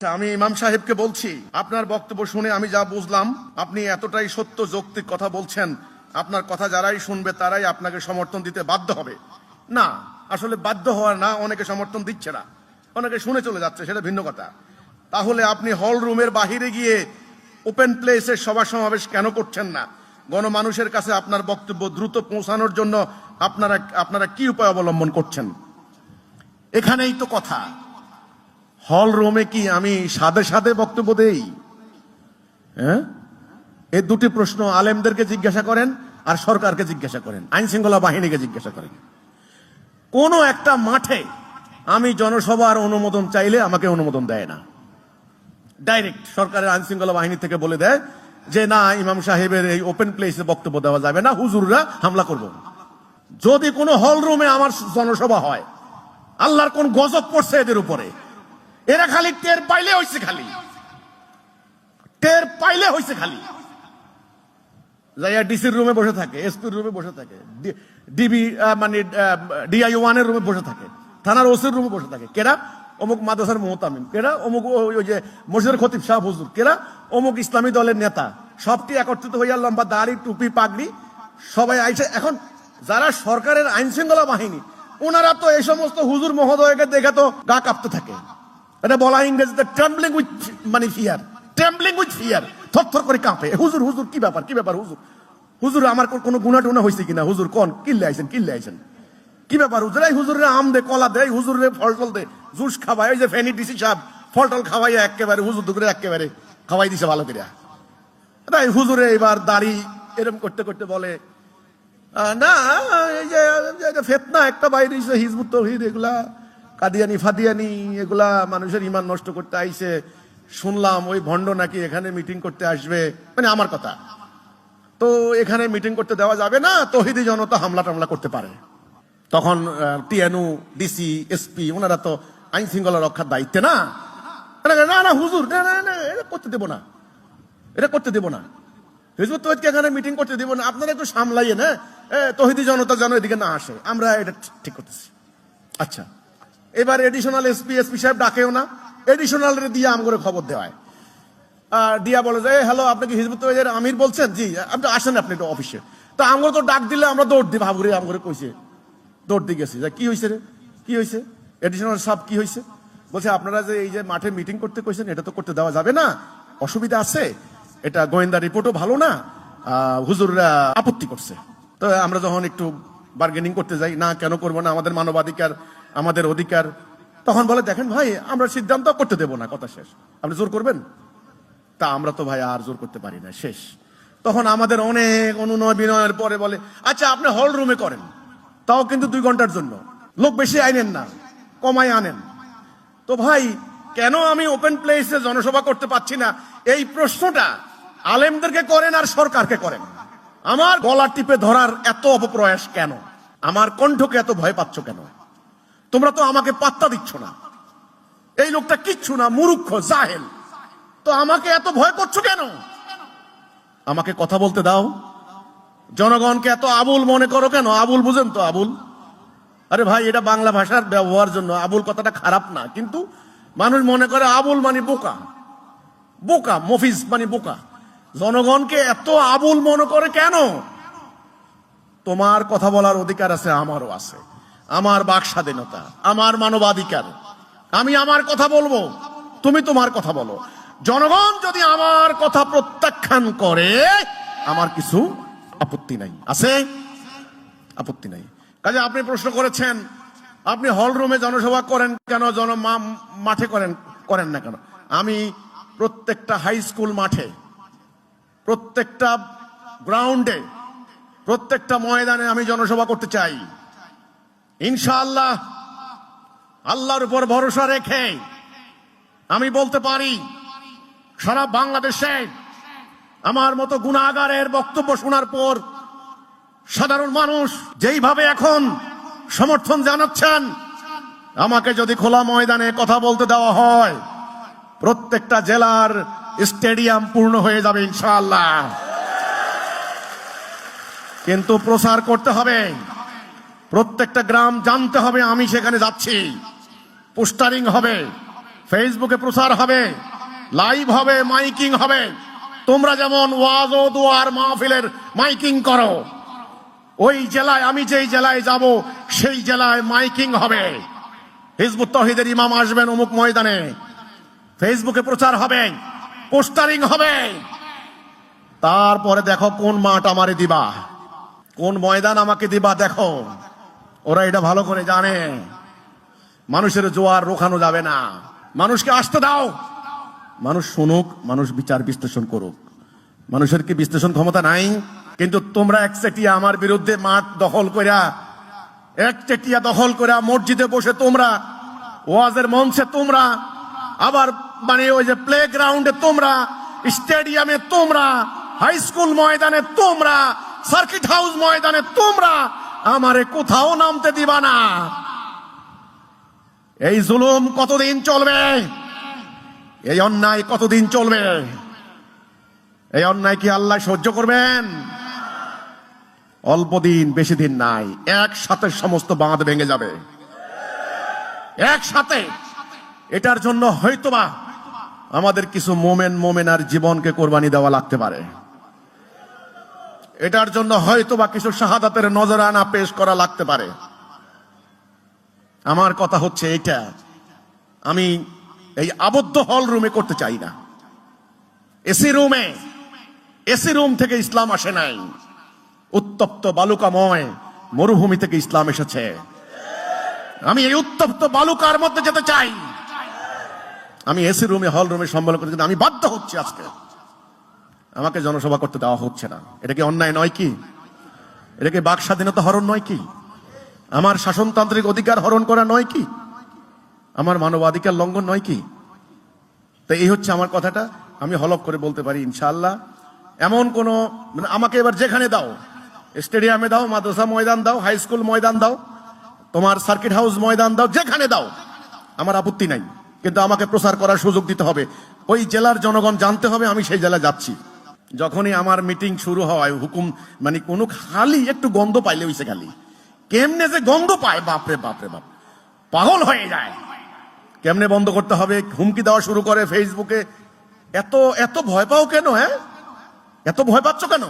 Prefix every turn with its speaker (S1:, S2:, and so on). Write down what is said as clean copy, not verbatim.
S1: আমি ইমাম সাহেবকে বলছি, আপনার বক্তব্য শুনে আমি যা বুঝলাম, আপনি এতটাই সত্য যৌক্তিক কথা বলছেন, আপনার কথা যারাই শুনবে তারাই আপনাকে সমর্থন দিতে বাধ্য হবে। না, আসলে বাধ্য হওয়ার না, অনেকে সমর্থন দিচ্ছে না, অনেকে শুনে চলে যাচ্ছে, সেটা ভিন্ন কথা। তাহলে আপনি হল রুমের বাহিরে গিয়ে ওপেন প্লেসে সভা সমাবেশ কেন করছেন না? গণমানুষের কাছে আপনার বক্তব্য দ্রুত পৌঁছানোর জন্য আপনারা কি উপায় অবলম্বন করছেন? এখানেই তো কথা। হল রুমে কি আমি সাদে সাদে বক্তব্য দেই? হ্যাঁ, এই দুটি প্রশ্ন আলেমদেরকে জিজ্ঞাসা করেন আর সরকারকে জিজ্ঞাসা করেন, আইন শৃঙ্খলা বাহিনীকে জিজ্ঞাসা করেন। কোন একটা মাঠে আমি জনসভার অনুমোদন চাইলে আমাকে অনুমোদন দেয় না, ডাইরেক্ট সরকারের আইন শৃঙ্খলা বাহিনী থেকে বলে দেয় যে না, ইমাম সাহেবের এই ওপেন প্লেসে বক্তব্য দেওয়া যাবে না, হুজুররা হামলা করব। যদি কোনো হল রুমে আমার জনসভা হয়, আল্লাহর কোন গজব পড়ছে এদের উপরে। এরা খালি টের পাইলে হইছে, খালি যাইয়া ডিসির রুমে বসে থাকে, এসপির রুমে বসে থাকে, ডিবি মানে ডিআই 1 এর রুমে বসে থাকে, থানার ওসির রুমে বসে থাকে। কেরা? অমুক মাদ্রাসার মুহতামিম, কেরা অমুক ওই যে মসজিদের খতিব সাহেব হুজুর, কেরা অমুক ইসলামী দলের নেতা, সবটি একত্রিত হইয়া লম্বা দাড়ি টুপি পাগড়ি সবাই আইছে। এখন যারা সরকারের আইন শৃঙ্খলা বাহিনী, ওনারা তো এই সমস্ত হুজুর মহোদয়কে দেখে তো গা কাঁপতে থাকে। এটা বলা ইংরেজিতে ট্রেম্বলিং উইথ মানে ফিয়ার, থরথর করে কাঁপে। হুজুর হুজুর কি ব্যাপার হুজুর, হুজুর আমার কোনো গুণা টুনা হয়েছে কিনা, হুজুর কোন কিল্লে আইছেন কি ব্যাপার হুজুর? এই হুজুরে আম দে, কলা দে, হুজুরে ফল টল দে, জুস খাওয়াই। ওই যে ফেনি ডিসি সাহেব ফল টল খাওয়াইয়া একেবারে হুজুর দুপুরে একেবারে খাওয়াই দিছে ভালো করে। তাই হুজুরে এবার দাড়ি এরম করতে করতে বলে, না এই যে ফেতনা একটা বাইরে হিজবুত তৌহিদ, এগুলা কাদিয়ানি ফাদিয়ানি, এগুলা মানুষের ইমান নষ্ট করতে আইছে। শুনলাম ওই ভণ্ড নাকি এখানে মিটিং করতে আসবে, মানে আমার কথা। তো এখানে মিটিং করতে দেওয়া যাবে না, তৌহিদি জনতা হামলা টামলা করতে পারে। তখন টিএনউ, ডিসি, এসপি ওনারা তো আইন শৃঙ্খলা রক্ষার দায়িত্বে না। না না হুজুর, না না না, এটা করতে দেবো না, হিজবুত তৌহিদকে এখানে মিটিং করতে দেবো না, আপনারা একটু সামলাইয়ে না, তৌহিদি জনতা যেন এদিকে না আসে, আমরা এটা ঠিক করতেছি। আচ্ছা, এবার এডিশনাল এসপি সাহেব ডাকেও না, এডিশনাল দিয়ে আম করে খবর দেওয়ায়। দিয়া বলে যে হ্যালো, আপনি কি হিজবুত তৌহিদের আমির বলছেন? জি, আপনি আসেন, আপনি একটু অফিসে। তো আমরা তো ডাক দিলে আমরা দৌড় দিই, ভাবুরে আমরে কইছে, দৌড় দিয়ে গেছি। কি হয়েছে রে, কি হয়েছে? এডিশনাল সাহেব কি হয়েছে? বলছে আপনারা যে এই যে মাঠে মিটিং করতে কইছেন, এটা তো করতে দেওয়া যাবে না, অসুবিধা আছে, এটা গোয়েন্দা রিপোর্টও ভালো না, হুজুররা আপত্তি করছে। তো আমরা যখন একটু বার্গেনিং করতে যাই, না কেন করবো না, আমাদের মানবাধিকার, আমাদের অধিকার, তখন বলে দেখেন ভাই, আমরা সিদ্ধান্ত করতে দেবো না, কথা শেষ, আপনি জোর করবেন? তা আমরা তো ভাই আর জোর করতে পারি না, শেষ। তখন আমাদের অনেক অনুনয় বিনয়ের পরে বলে আচ্ছা আপনি হল রুমে করেন, তাও কিন্তু 2 ঘন্টার জন্য, লোক বেশি আইনেন না, কমাই আনেন। তো ভাই, কেন আমি ওপেন প্লেসে জনসভা করতে পারছি না, এই প্রশ্নটা আলেমদেরকে করেন আর সরকারকে করেন। আমার গলা টিপে ধরার এত অপপ্রয়াস কেন? আমার কণ্ঠকে এত ভয় পাচ্ছ কেন? তোমরা তো আমাকে পাত্তা দিচ্ছ না, এই লোকটা কিচ্ছু না, মূর্খ জাহেল, তো আমাকে এত ভয় করছো কেন? আমাকে কথা বলতে দাও। জনগণকে এত আবুল মনে করো কেন? আবুল বুঝেন তো? আবুল, আরে ভাই, এটা বাংলা ভাষার ব্যবহার জন্য আবুল কথাটা খারাপ না, কিন্তু মানুষ মনে করে আবুল মানে বোকা, মফিজ মানে বোকা। জনগণকে এত আবুল মনে করে কেন? তোমার কথা বলার অধিকার আছে, আমারও আছে, আমার বাক স্বাধীনতা, আমার মানবাধিকার, আমি আমার কথা বলবো, তুমি তোমার কথা বলো। জনগণ যদি আমার কথা প্রত্যাখ্যান করে, আমার কিছু আপত্তি নাই, আছে আপত্তি নাই। কাজে আপনি প্রশ্ন করেছেন আপনি হল রুমে জনসভা করেন কেন, মাঠে করেন না কেন? আমি প্রত্যেকটা হাই স্কুল মাঠে, প্রত্যেকটা গ্রাউন্ডে, প্রত্যেকটা ময়দানে আমি জনসভা করতে চাই ইনশাআল্লাহ। আল্লাহর উপর ভরসা রেখে আমি বলতে পারি, সারা বাংলাদেশে আমার মতো গুনাহগারের বক্তব্য শোনার পর সাধারণ মানুষ যেইভাবে এখন সমর্থন জানাচ্ছেন, আমাকে যদি খোলা ময়দানে কথা বলতে দেওয়া হয়, প্রত্যেকটা জেলার স্টেডিয়াম পূর্ণ হয়ে যাবে ইনশাআল্লাহ। কিন্তু প্রচার করতে হবে, প্রত্যেকটা গ্রাম জানতে হবে আমি সেখানে যাচ্ছি, পোস্টারিং হবে, ফেসবুকে প্রচার হবে, লাইভ হবে, মাইকিং হবে। তোমরা যেমন ওয়াজ ও দুয়ার মাহফিলের মাইকিং করো, ওই জেলায়, আমি যেই জেলায় যাব সেই জেলায় মাইকিং হবে। হিজবুত তৌহিদের ইমাম আসবেন অমুক ময়দানে, ফেসবুকে প্রচার হবে, পোস্টারিং হবে। তারপরে দেখো কোন মাঠ আমারে দিবা, কোন ময়দান আমাকে দিবা। দেখো ওরা এটা ভালো করে জানে, মানুষের জোয়ার রোখানো যাবে না। মানুষকে আসতে দাও, মানুষ শুনুক, মানুষ বিচার বিশ্লেষণ করুক। মানুষের কি বিশ্লেষণ ক্ষমতা নাই? কিন্তু তোমরা একচেটিয়া আমার বিরুদ্ধে মাঠ দখল কইরা, একচেটিয়া দখল কইরা মসজিদে বসে তোমরা, ওয়াজের মঞ্চে তোমরা, আবার মানে ওই যে প্লে গ্রাউন্ডে তোমরা, স্টেডিয়ামে তোমরা, হাই স্কুল ময়দানে তোমরা, সার্কিট হাউস ময়দানে তোমরা আমারে কোথাও নামতে দিবা না। এই জুলুম কতদিন চলবে? এই অন্যায় কতদিন চলবে? এই অন্যায় কি আল্লাহ সহ্য করবেন? অল্প দিন, বেশি দিন নাই, একসাথে সমস্ত বাঁধ ভেঙে যাবে, একসাথে। এটার জন্য হয়তোবা আমাদের কিছু মোমেনার জীবনকে কোরবানি দেওয়া লাগতে পারে। এটার জন্য হয়তোবা কিছু শাহাদাতের নজরানা পেশ করা লাগতে পারে। আমার কথা হচ্ছে এইটা, আমি এই আবদ্ধ হল রুমে করতে চাই না। এসি রুমে, এসি রুম থেকে ইসলাম আসে নাই, উত্তপ্ত বালুকাময় মরুভূমি থেকে ইসলাম এসেছে। আমি এই উত্তপ্ত বালুকার মধ্যে যেতে চাই। আমি এসি রুমে, হল রুমে সম্মেলন করতে, কিন্তু আমি বাধ্য হচ্ছি আজকে। আমাকে জনসভা করতে দেওয়া হচ্ছে না। এটা কি অন্যায় নয় কি? এটা কি বাক স্বাধীনতা হরণ নয় কি? আমার শাসনতান্ত্রিক অধিকার হরণ করা নয় কি? আমার মানবাধিকার লঙ্ঘন নয় কি? তো এই হচ্ছে আমার কথাটা। আমি হলফ করে বলতে পারি ইনশাআল্লাহ, এমন কোন, মানে আমাকে এবার যেখানে দাও, স্টেডিয়ামে দাও, মাদ্রাসা ময়দান দাও, হাই স্কুল ময়দান দাও, তোমার সার্কিট হাউস ময়দান দাও, যেখানে দাও আমার আপত্তি নাই। কিন্তু আমাকে প্রচার করার সুযোগ দিতে হবে। ওই জেলার জনগণ জানতে হবে আমি সেই জেলায় যাচ্ছি। যখনই আমার মিটিং শুরু হয়, হুকুম মানে কোনো খালি একটু গন্ধ পাইলে হইছে, খালি কেমনে যে গন্ধ পায়, বাপরে বাপরে বাপ, পাগল হয়ে যায়। কেমনে বন্ধ করতে হবে, হুমকি দেওয়া শুরু করে ফেসবুকে। এত এত ভয় পাও কেন? হ্যাঁ, এত ভয় পাচ্ছ কেন?